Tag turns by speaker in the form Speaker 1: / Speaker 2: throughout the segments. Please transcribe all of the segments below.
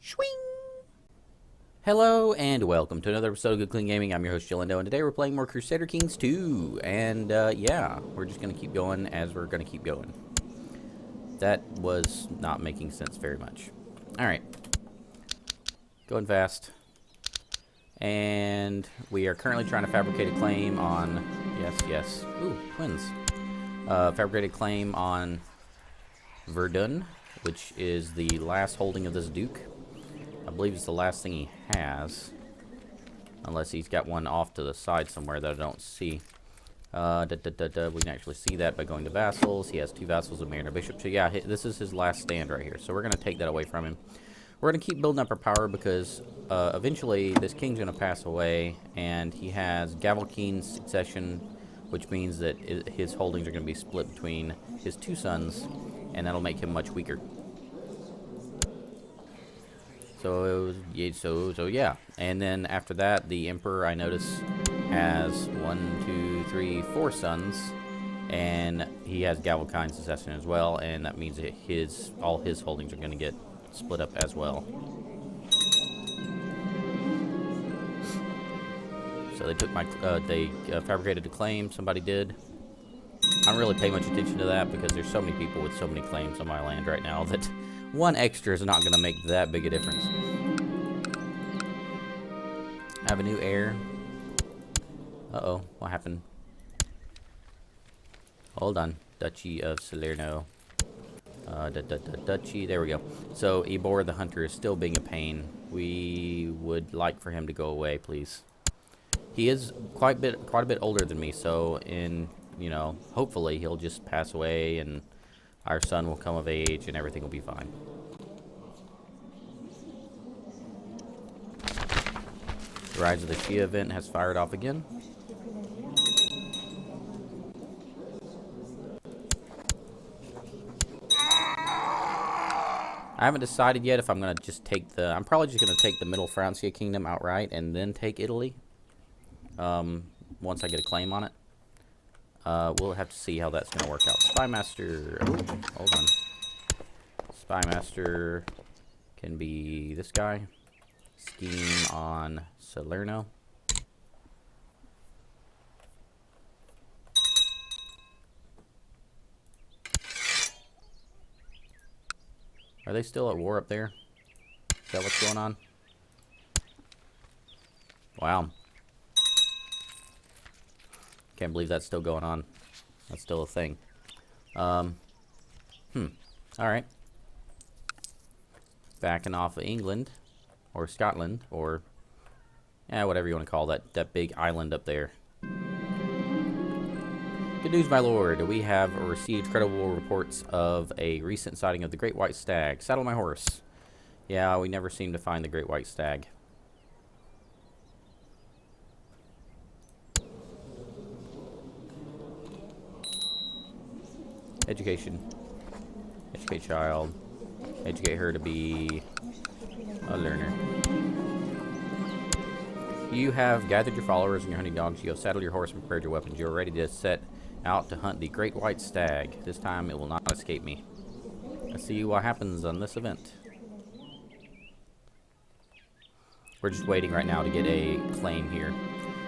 Speaker 1: Swing! Hello and welcome to another episode of Good Clean Gaming. I'm your host Jillendo, and today we're playing more Crusader Kings 2. And yeah, we're just going to keep going as we're going to keep going. That was not making sense very much. Alright. Going fast. And we are currently trying to fabricate a claim on... Yes. Ooh, twins. Fabricated claim on Verdun, which is the last holding of this Duke. I believe it's the last thing he has. Unless he's got one off to the side somewhere that I don't see. We can actually see that by going to vassals. He has 2 vassals, a mayor and a bishop. So yeah, this is his last stand right here. So we're going to take that away from him. We're going to keep building up our power because eventually this king's going to pass away. And he has Gavelkeen succession, which means that his holdings are going to be split between his 2 sons. And that'll make him much weaker. So yeah. And then after that, the Emperor, I notice, has 1, 2, 3, 4 sons. And he has Gavelkine succession as well. And that means that all his holdings are going to get split up as well. So they took my, they fabricated a claim. Somebody did. I don't really pay much attention to that because there's so many people with so many claims on my land right now that one extra is not going to make that big a difference. I have a new heir. Uh-oh, what happened? Hold on. Duchy of Salerno. Duchy, there we go. So, Ebor the Hunter is still being a pain. We would like for him to go away, please. He is quite a bit older than me, so hopefully he'll just pass away and our son will come of age and everything will be fine. The Rise of the Shia event has fired off again. I haven't decided yet if I'm going to just take I'm probably just going to take the Middle Francia Kingdom outright and then take Italy. Once I get a claim on it. We'll have to see how that's going to work out. Spymaster. Oh, hold on. Spymaster can be this guy. Scheme on Salerno. Are they still at war up there? Is that what's going on? Wow. Can't believe that's still going on. That's still a thing. Alright. Backing off of England. Or Scotland. Or whatever you want to call that big island up there. Good news, my lord. We have received credible reports of a recent sighting of the Great White Stag. Saddle my horse. Yeah, we never seem to find the Great White Stag. Education. Educate child. Educate her to be a learner. You have gathered your followers and your hunting dogs. You have saddled your horse and prepared your weapons. You are ready to set out to hunt the Great White Stag. This time it will not escape me. Let's see what happens on this event. We're just waiting right now to get a claim here.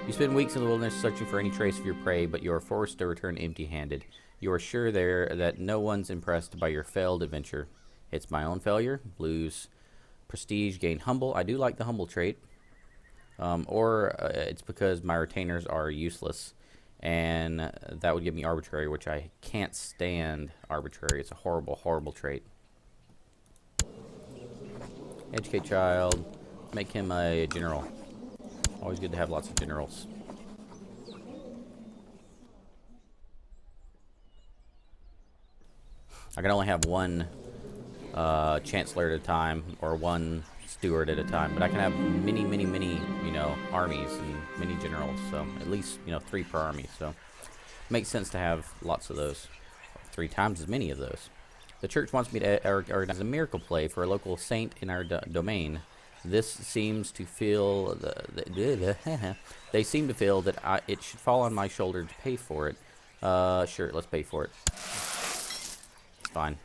Speaker 1: You spend weeks in the wilderness searching for any trace of your prey, but you are forced to return empty-handed. You are sure there that no one's impressed by your failed adventure. It's my own failure. Lose prestige, gain humble. I do like the humble trait. Or it's because my retainers are useless. And that would give me arbitrary, which I can't stand arbitrary. It's a horrible, horrible trait. Educate child. Make him a general. Always good to have lots of generals. I can only have one chancellor at a time, or one steward at a time, but I can have many, armies and many generals, so at least, 3 per army, so it makes sense to have lots of those, 3 times as many of those. The church wants me to organize a miracle play for a local saint in our domain. This seems to feel, they seem to feel that it should fall on my shoulder to pay for it. Sure, let's pay for it. It's fine.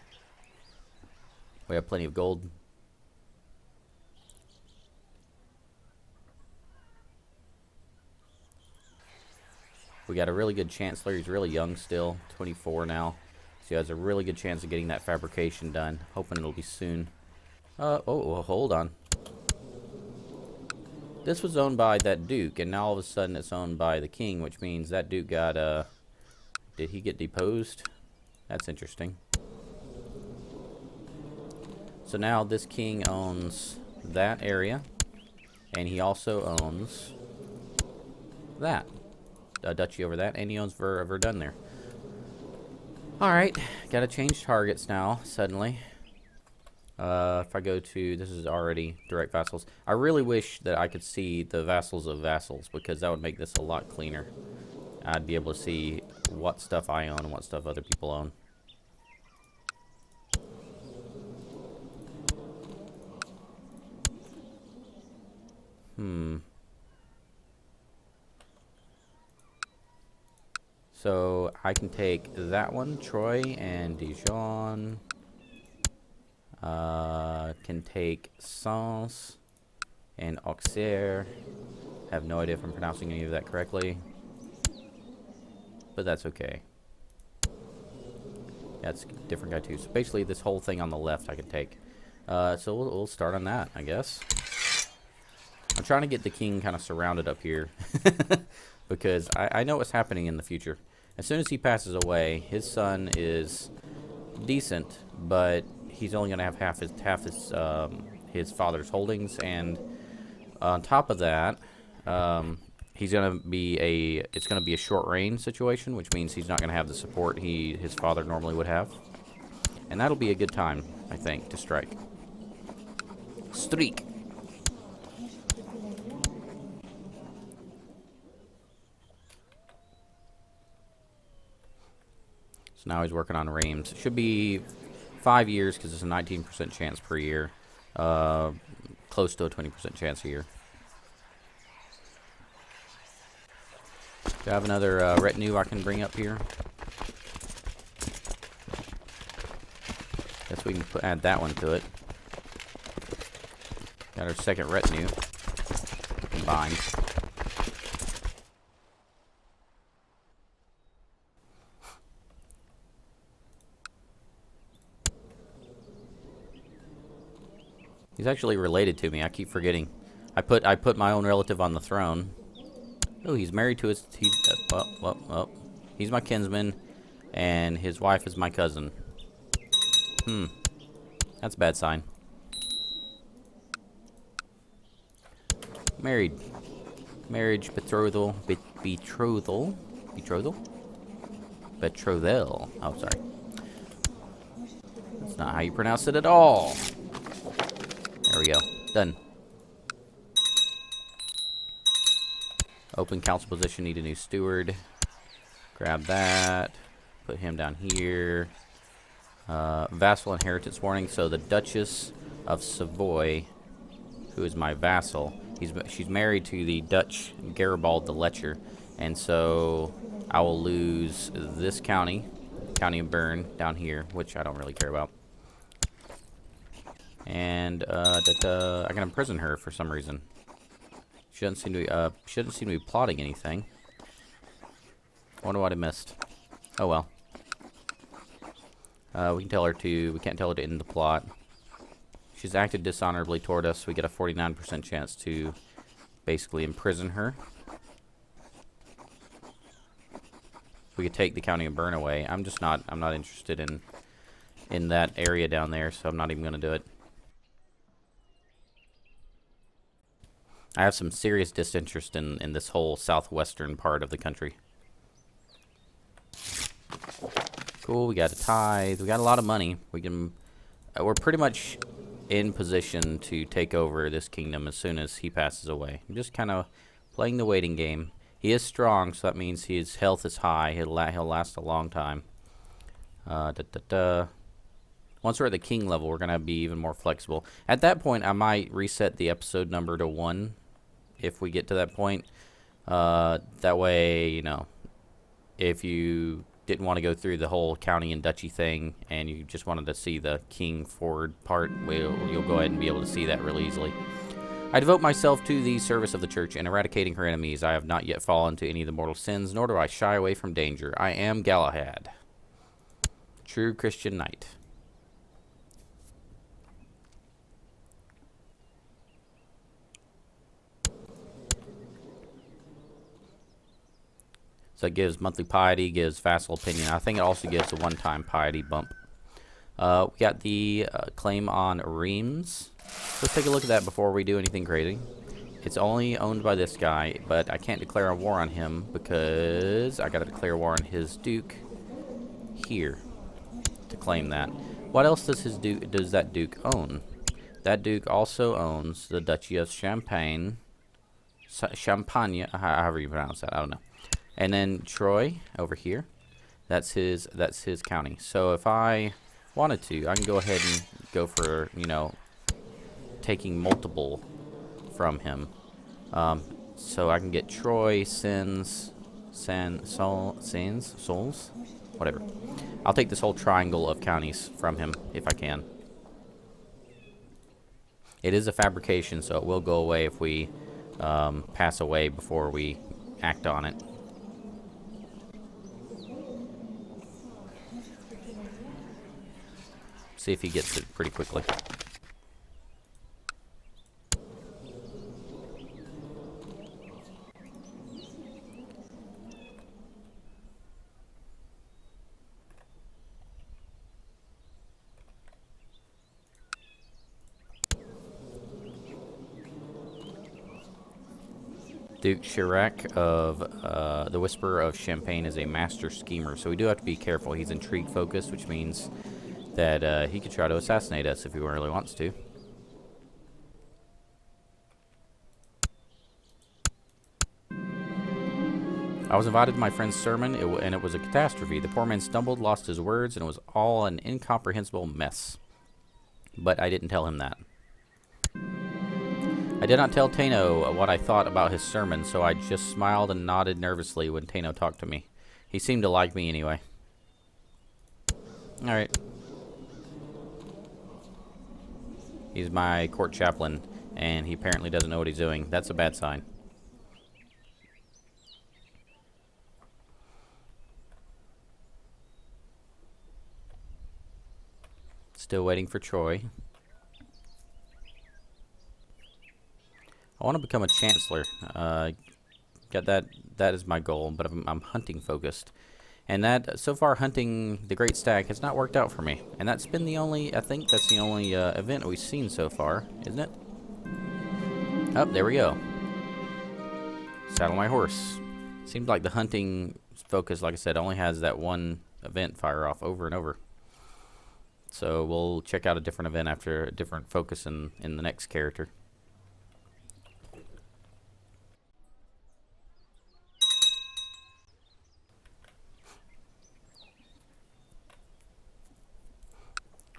Speaker 1: We have plenty of gold. We got a really good chancellor. He's really young still, 24 now. So he has a really good chance of getting that fabrication done. Hoping it'll be soon. Oh, hold on. This was owned by that duke, and now all of a sudden it's owned by the king, which means that duke got, did he get deposed? That's interesting. So now this king owns that area, and he also owns that. A duchy over that, and he owns Verdun there. Alright, gotta change targets now, suddenly. If I go to, this is already direct vassals. I really wish that I could see the vassals of vassals, because that would make this a lot cleaner. I'd be able to see what stuff I own and what stuff other people own. So I can take that one, Troy and Dijon. Can take Sens and Auxerre. Have no idea if I'm pronouncing any of that correctly, but that's okay. That's a different guy too. So basically this whole thing on the left I can take. So we'll start on that, I guess. I'm trying to get the king kind of surrounded up here because I know what's happening in the future. As soon as he passes away, his son is decent, but he's only going to have half his father's holdings, and on top of that, it's going to be a short reign situation, which means he's not going to have the support his father normally would have, and that'll be a good time, I think, to strike. Streak. So now he's working on Reims. It should be 5 years because it's a 19% chance per year. Close to a 20% chance a year. Do I have another retinue I can bring up here? Guess we can add that one to it. Got our second retinue combined. He's actually related to me. I keep forgetting. I put my own relative on the throne. Oh, he's married to his. He's my kinsman, and his wife is my cousin. That's a bad sign. Married. Marriage, betrothal, betrothal. Oh, sorry. That's not how you pronounce it at all. There we go. Done. Open council position. Need a new steward. Grab that. Put him down here. Vassal inheritance warning. So the Duchess of Savoy, who is my vassal, she's married to the Dutch Garibald the Lecher, and so I will lose this county of Bern down here, which I don't really care about. And I can imprison her for some reason. She doesn't seem to be plotting anything. I wonder what I missed. Oh well. We can't tell her to end the plot. She's acted dishonorably toward us. We get a 49% chance to basically imprison her. We could take the county of Bern away. I'm not interested in that area down there, so I'm not even going to do it. I have some serious disinterest in this whole southwestern part of the country. Cool, we got a tithe. We got a lot of money. We're pretty much in position to take over this kingdom as soon as he passes away. I'm just kind of playing the waiting game. He is strong, so that means his health is high. He'll last a long time. Once we're at the king level, we're going to be even more flexible. At that point, I might reset the episode number to 1 if we get to that point. That way, you know, if you didn't want to go through the whole county and duchy thing and you just wanted to see the king forward part, you'll go ahead and be able to see that really easily. I devote myself to the service of the church and eradicating her enemies. I have not yet fallen to any of the mortal sins, nor do I shy away from danger. I am Galahad, true Christian knight. So it gives monthly piety, gives vassal opinion. I think it also gives a one-time piety bump. We got the claim on Reims. Let's take a look at that before we do anything crazy. It's only owned by this guy, but I can't declare a war on him because I got to declare war on his duke here to claim that. What else does that duke own? That duke also owns the Duchy of Champagne, however you pronounce that. I don't know. And then Troy over here, that's his county. So if I wanted to, I can go ahead and go for, you know, taking multiple from him. So I can get Troy, Souls, whatever. I'll take this whole triangle of counties from him if I can. It is a fabrication, so it will go away if we pass away before we act on it. See if he gets it pretty quickly. Duke Chirac of the Whisperer of Champagne is a master schemer, so we do have to be careful. He's intrigue focused, which means that he could try to assassinate us if he really wants to. I was invited to my friend's sermon, and it was a catastrophe. The poor man stumbled, lost his words, and it was all an incomprehensible mess. But I didn't tell him that. I did not tell Tano what I thought about his sermon, so I just smiled and nodded nervously when Tano talked to me. He seemed to like me anyway. Alright. He's my court chaplain, and he apparently doesn't know what he's doing. That's a bad sign. Still waiting for Troy. I want to become a chancellor. Got that. That is my goal, but I'm hunting focused. And that, so far, hunting the Great Stag has not worked out for me. And that's been the only, I think that's the only event we've seen so far, isn't it? Oh, there we go. Saddle my horse. Seems like the hunting focus, like I said, only has that one event fire off over and over. So we'll check out a different event after a different focus in the next character.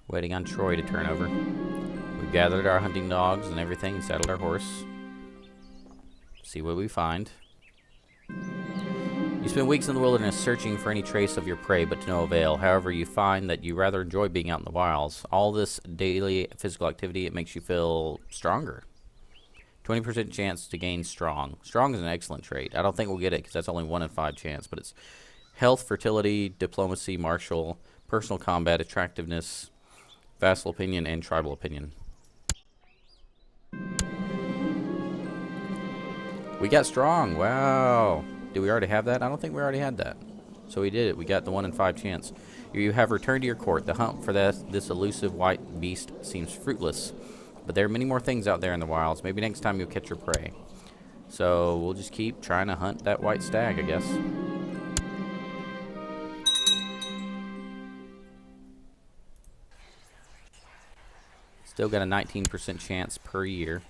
Speaker 1: Waiting on Troy to turn over. We've gathered our hunting dogs and everything and saddled our horse. See what we find. You spend weeks in the wilderness searching for any trace of your prey, but to no avail. However, you find that you rather enjoy being out in the wilds. All this daily physical activity, it makes you feel stronger. 20% chance to gain strong. Strong is an excellent trait. I don't think we'll get it because that's only 1 in 5 chance, but it's health, fertility, diplomacy, martial, personal combat, attractiveness, vassal opinion, and tribal opinion. We got strong. Wow. Did we already have that? I don't think we already had that. So we did it. We got the 1 in 5 chance. You have returned to your court. The hunt for this elusive white beast seems fruitless. But there are many more things out there in the wilds. Maybe next time you'll catch your prey. So we'll just keep trying to hunt that white stag, I guess. Still got a 19% chance per year.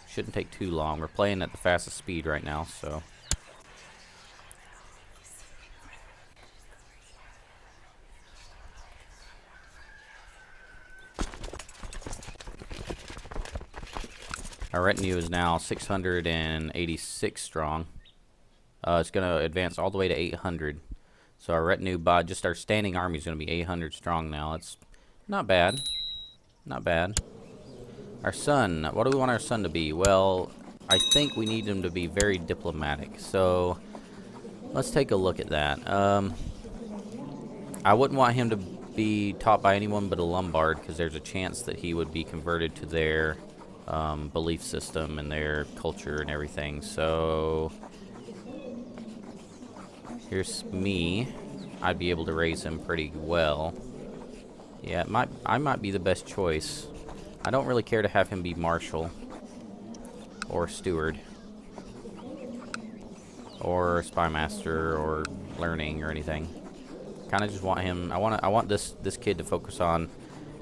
Speaker 1: Shouldn't take too long. We're playing at the fastest speed right now, so. Our retinue is now 686 strong. It's going to advance all the way to 800. So our retinue, by just our standing army, is going to be 800 strong now. It's not bad. Not bad. Our son. What do we want our son to be? Well, I think we need him to be very diplomatic. So let's take a look at that. I wouldn't want him to be taught by anyone but a Lombard, because there's a chance that he would be converted to their belief system and their culture and everything. So here's me. I'd be able to raise him pretty well. Yeah, I might be the best choice. I don't really care to have him be marshal or steward or spymaster or learning or anything. Kind of just want him. I want this kid to focus on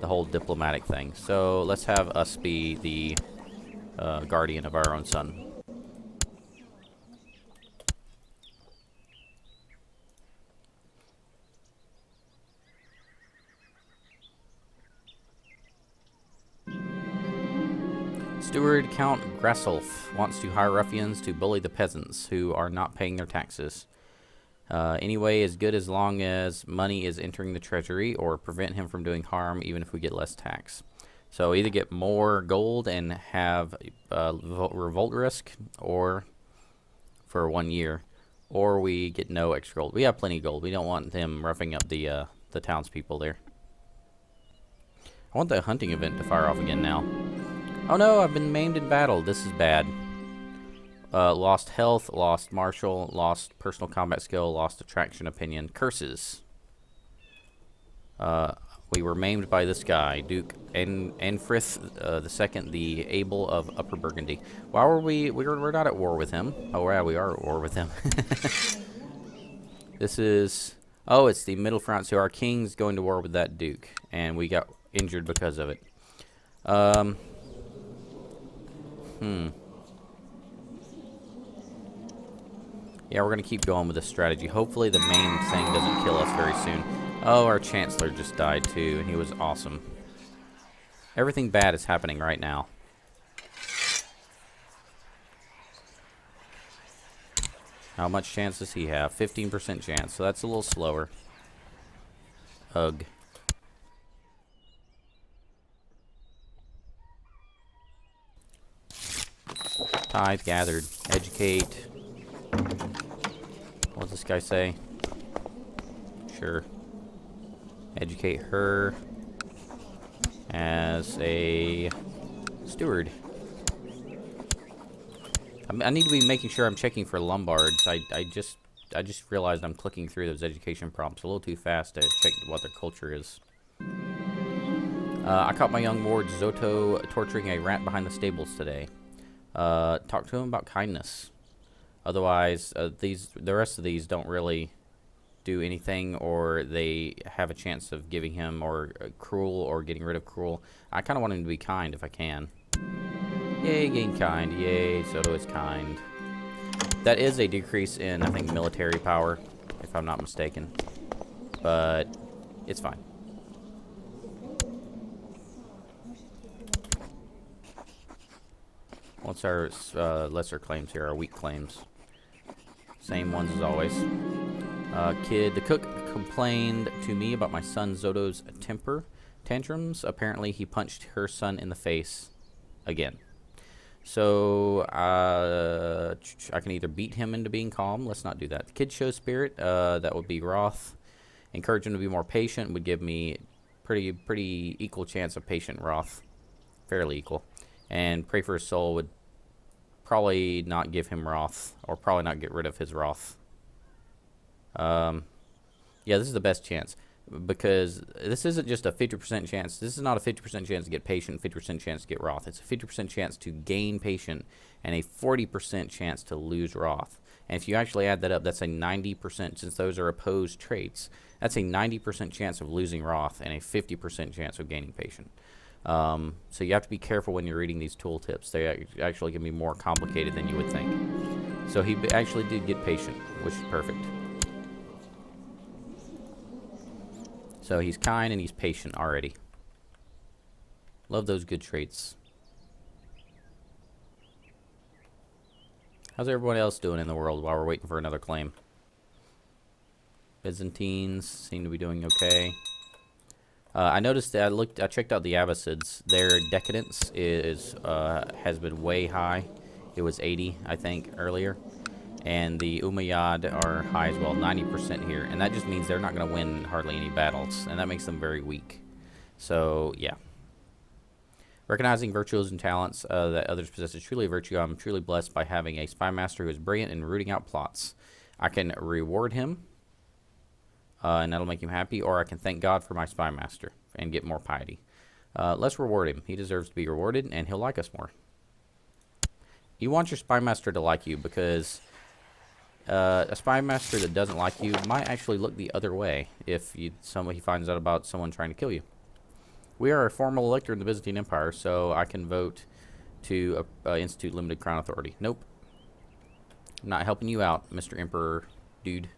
Speaker 1: the whole diplomatic thing. So let's have us be the guardian of our own son. Steward Count Grassolf wants to hire ruffians to bully the peasants who are not paying their taxes. Anyway is good as long as money is entering the treasury, or prevent him from doing harm even if we get less tax. So either get more gold and have revolt risk, or for 1 year, or we get no extra gold. We have plenty of gold. We don't want them roughing up the townspeople there. I want the hunting event to fire off again now. Oh no, I've been maimed in battle. This is bad. Lost health, lost martial, lost personal combat skill, lost attraction opinion. Curses. We were maimed by this guy, Duke Enfrith II, the Able of Upper Burgundy. Why were we're not at war with him. Oh yeah, we are at war with him. This is, oh, it's the Middle France. So our king's going to war with that Duke, and we got injured because of it. Yeah, we're going to keep going with this strategy. Hopefully the main thing doesn't kill us very soon. Oh, our Chancellor just died too, and he was awesome. Everything bad is happening right now. How much chance does he have? 15% chance, so that's a little slower. Ugh. Tithe gathered. Educate. What's this guy say? Sure. Educate her as a steward. I need to be making sure I'm checking for Lombards. I just realized I'm clicking through those education prompts a little too fast to check what their culture is. I caught my young ward Zoto torturing a rat behind the stables today. Talk to him about kindness. Otherwise, the rest of these don't really do anything, or they have a chance of giving him or cruel or getting rid of cruel. I kind of want him to be kind if I can. Yay, gain kind. Yay, Soto is kind. That is a decrease in, I think, military power, if I'm not mistaken. But it's fine. What's our lesser claims here? Our weak claims. Same ones as always. Kid, the cook complained to me about my son Zoto's tantrums. Apparently, he punched her son in the face again. So, I can either beat him into being calm. Let's not do that. The kid shows spirit. That would be wrath. Encourage him to be more patient. Would give me pretty equal chance of patient wrath. Fairly equal. And pray for his soul would probably not give him wrath, or probably not get rid of his wrath. Yeah, this is the best chance, because this isn't just a 50% chance. This is not a 50% chance to get patient, 50% chance to get wrath. It's a 50% chance to gain patient and a 40% chance to lose wrath. And if you actually add that up, that's a 90%, since those are opposed traits, that's a 90% chance of losing wrath and a 50% chance of gaining patient. So you have to be careful when you're reading these tooltips. They actually can be more complicated than you would think. So he actually did get patient, which is perfect. So he's kind and he's patient already. Love those good traits. How's everyone else doing in the world while we're waiting for another claim? Byzantines seem to be doing okay. I noticed that I checked out the Abbasids. Their decadence is has been way high. It was 80, I think, earlier. And the Umayyad are high as well, 90% here. And that just means they're not going to win hardly any battles. And that makes them very weak. So, yeah. Recognizing virtues and talents that others possess is truly a virtue. I'm truly blessed by having a spy master who is brilliant in rooting out plots. I can reward him, and that'll make him happy, or I can thank God for my spy master and get more piety. Let's reward him. He deserves to be rewarded, and he'll like us more. You want your spy master to like you, because a spy master that doesn't like you might actually look the other way if somebody finds out about someone trying to kill you. We are a formal elector in the Byzantine Empire, so I can vote to institute limited crown authority. Nope. I'm not helping you out, Mr. Emperor dude.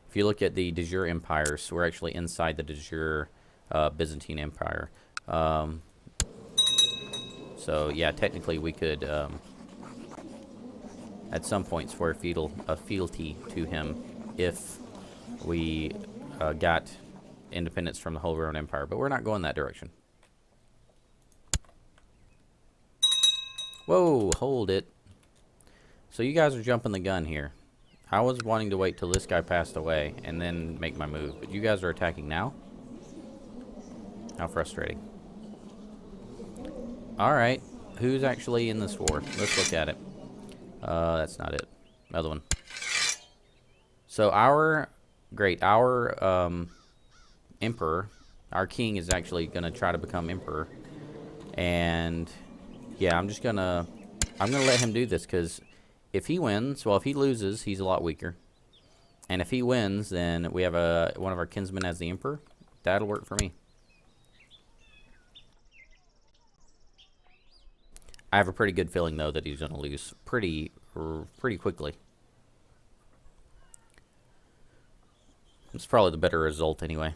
Speaker 1: If you look at the de jure empires, we're actually inside the de jure Byzantine Empire. So, yeah, technically we could, at some point, swear fealty to him if we got independence from the Holy Roman Empire, but we're not going that direction. Whoa, hold it. So you guys are jumping the gun here. I was wanting to wait till this guy passed away and then make my move, but you guys are attacking now? How frustrating. Alright, who's actually in this war? Let's look at it. That's not it. Another one. So our emperor, our king, is actually going to try to become emperor. And yeah, I'm going to let him do this, because if he wins, well, if he loses, he's a lot weaker. And if he wins, then we have one of our kinsmen as the emperor. That'll work for me. I have a pretty good feeling, though, that he's going to lose pretty quickly. It's probably the better result anyway.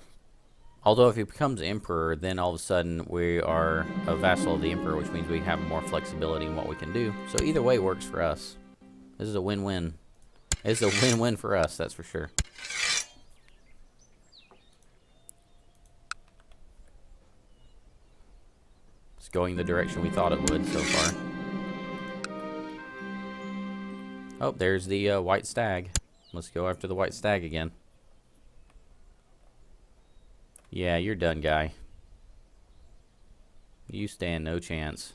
Speaker 1: Although if he becomes emperor, then all of a sudden we are a vassal of the emperor, which means we have more flexibility in what we can do. So either way works for us. This is a win-win. It's a win-win for us, that's for sure. It's going the direction we thought it would so far. Oh, there's the white stag. Let's go after the white stag again. Yeah, you're done, guy. You stand no chance.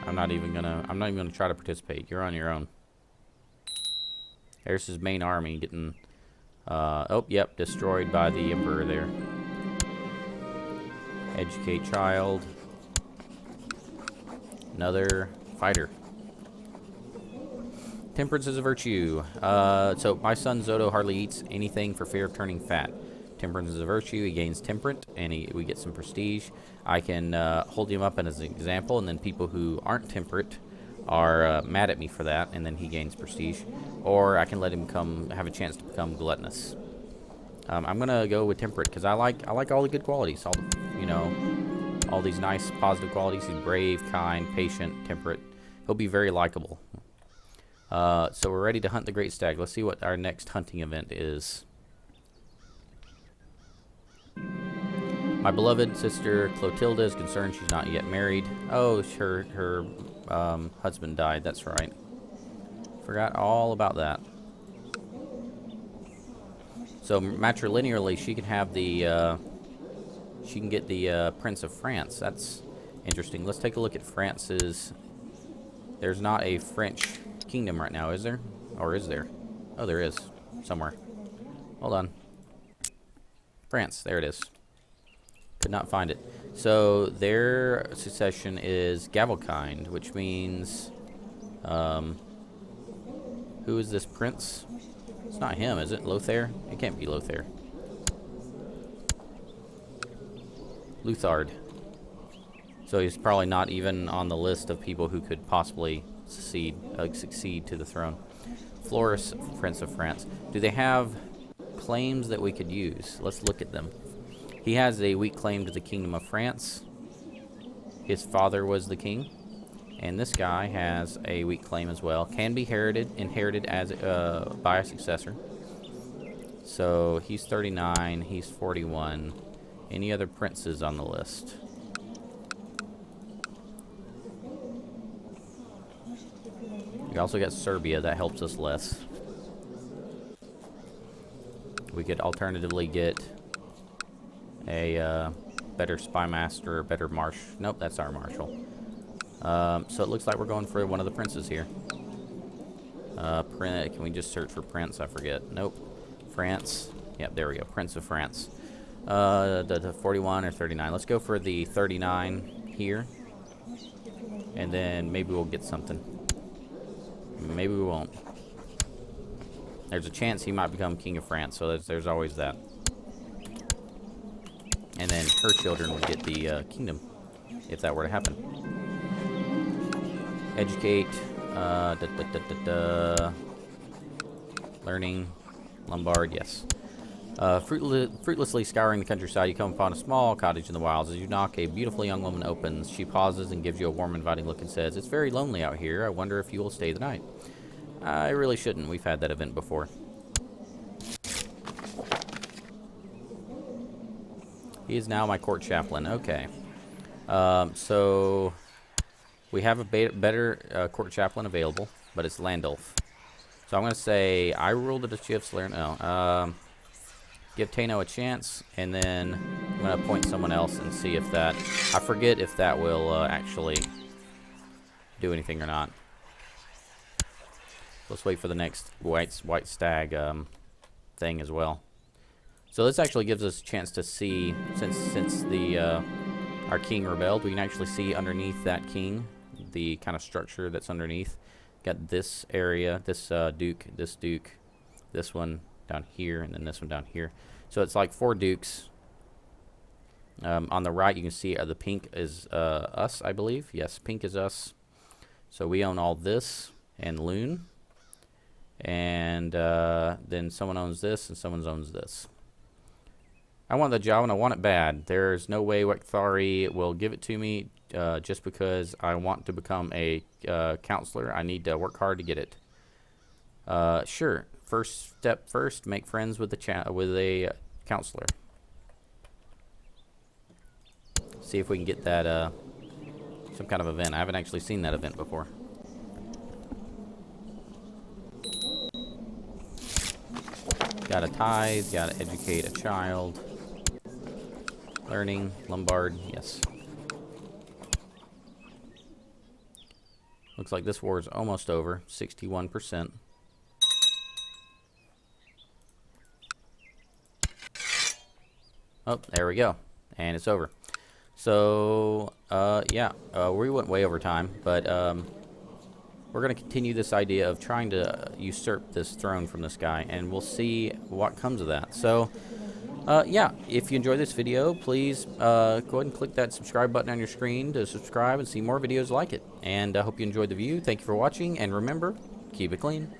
Speaker 1: I'm not even gonna try to participate. You're on your own. There's his main army getting oh, yep, destroyed by the emperor there. Educate child. Another fighter. Temperance is a virtue. So my son Zoto hardly eats anything for fear of turning fat. Temperance is a virtue. He gains temperate, and we get some prestige. I can hold him up as an example, and then people who aren't temperate are mad at me for that, and then he gains prestige. Or I can let him have a chance to become gluttonous. I'm gonna go with temperate because I like all the good qualities. All these nice positive qualities. He's brave, kind, patient, temperate. He'll be very likable. So we're ready to hunt the great stag. Let's see what our next hunting event is. My beloved sister Clotilda is concerned she's not yet married. Oh, her husband died. That's right. Forgot all about that. So matrilinearly, she can have she can get the Prince of France. That's interesting. Let's take a look at France's. There's not a French kingdom right now, is there? Or is there? Oh, there is. Somewhere. Hold on. France. There it is. Could not find it. So their succession is Gavelkind, which means... who is this prince? It's not him, is it? Lothair? It can't be Lothair. Luthard. So he's probably not even on the list of people who could possibly succeed to the throne. Floris, Prince of France. Do they have claims that we could use? Let's look at them. He has a weak claim to the Kingdom of France. His father was the king. And this guy has a weak claim as well. Can be inherited as by a successor. So he's 39, he's 41. Any other princes on the list? We also got Serbia, that helps us less. We could alternatively get a better spy master, better nope, that's our marshal. So it looks like we're going for one of the princes here. Can we just search for prince? I forget. Nope. France. Yep, there we go. Prince of France. The 41 or 39. Let's go for the 39 here. And then maybe we'll get something. Maybe we won't. There's a chance he might become King of France, so there's always that. And then her children would get the kingdom, if that were to happen. Educate. Learning. Lombard, yes. Fruitlessly scouring the countryside, you come upon a small cottage in the wilds. As you knock, a beautiful young woman opens. She pauses and gives you a warm, inviting look and says, "It's very lonely out here. I wonder if you will stay the night." I really shouldn't. We've had that event before. He is now my court chaplain. Okay. So we have a better court chaplain available, but it's Landulf. So I'm going to say I rule the Duchy of Salerno. No. Give Tano a chance, and then I'm going to appoint someone else and see if that... I forget if that will actually do anything or not. Let's wait for the next white stag thing as well. So this actually gives us a chance to see, since the our king rebelled, we can actually see underneath that king the kind of structure that's underneath. Got this area, this duke, this one down here, and then this one down here. So it's like 4 dukes. On the right, you can see the pink is us, I believe. Yes, pink is us. So we own all this and Loon. And then someone owns this, and someone owns this. I want the job, and I want it bad. There's no way Wekthari will give it to me just because I want to become a counselor. I need to work hard to get it. Sure. First step first, make friends with a counselor. See if we can get that some kind of event. I haven't actually seen that event before. Gotta tithe, gotta educate a child. Learning, Lombard, yes. Looks like this war is almost over, 61%. Oh, there we go. And it's over. So, yeah, we went way over time, but we're going to continue this idea of trying to usurp this throne from this guy, and we'll see what comes of that. So, yeah, if you enjoyed this video, please go ahead and click that subscribe button on your screen to subscribe and see more videos like it. And I hope you enjoyed the view. Thank you for watching, and remember, keep it clean.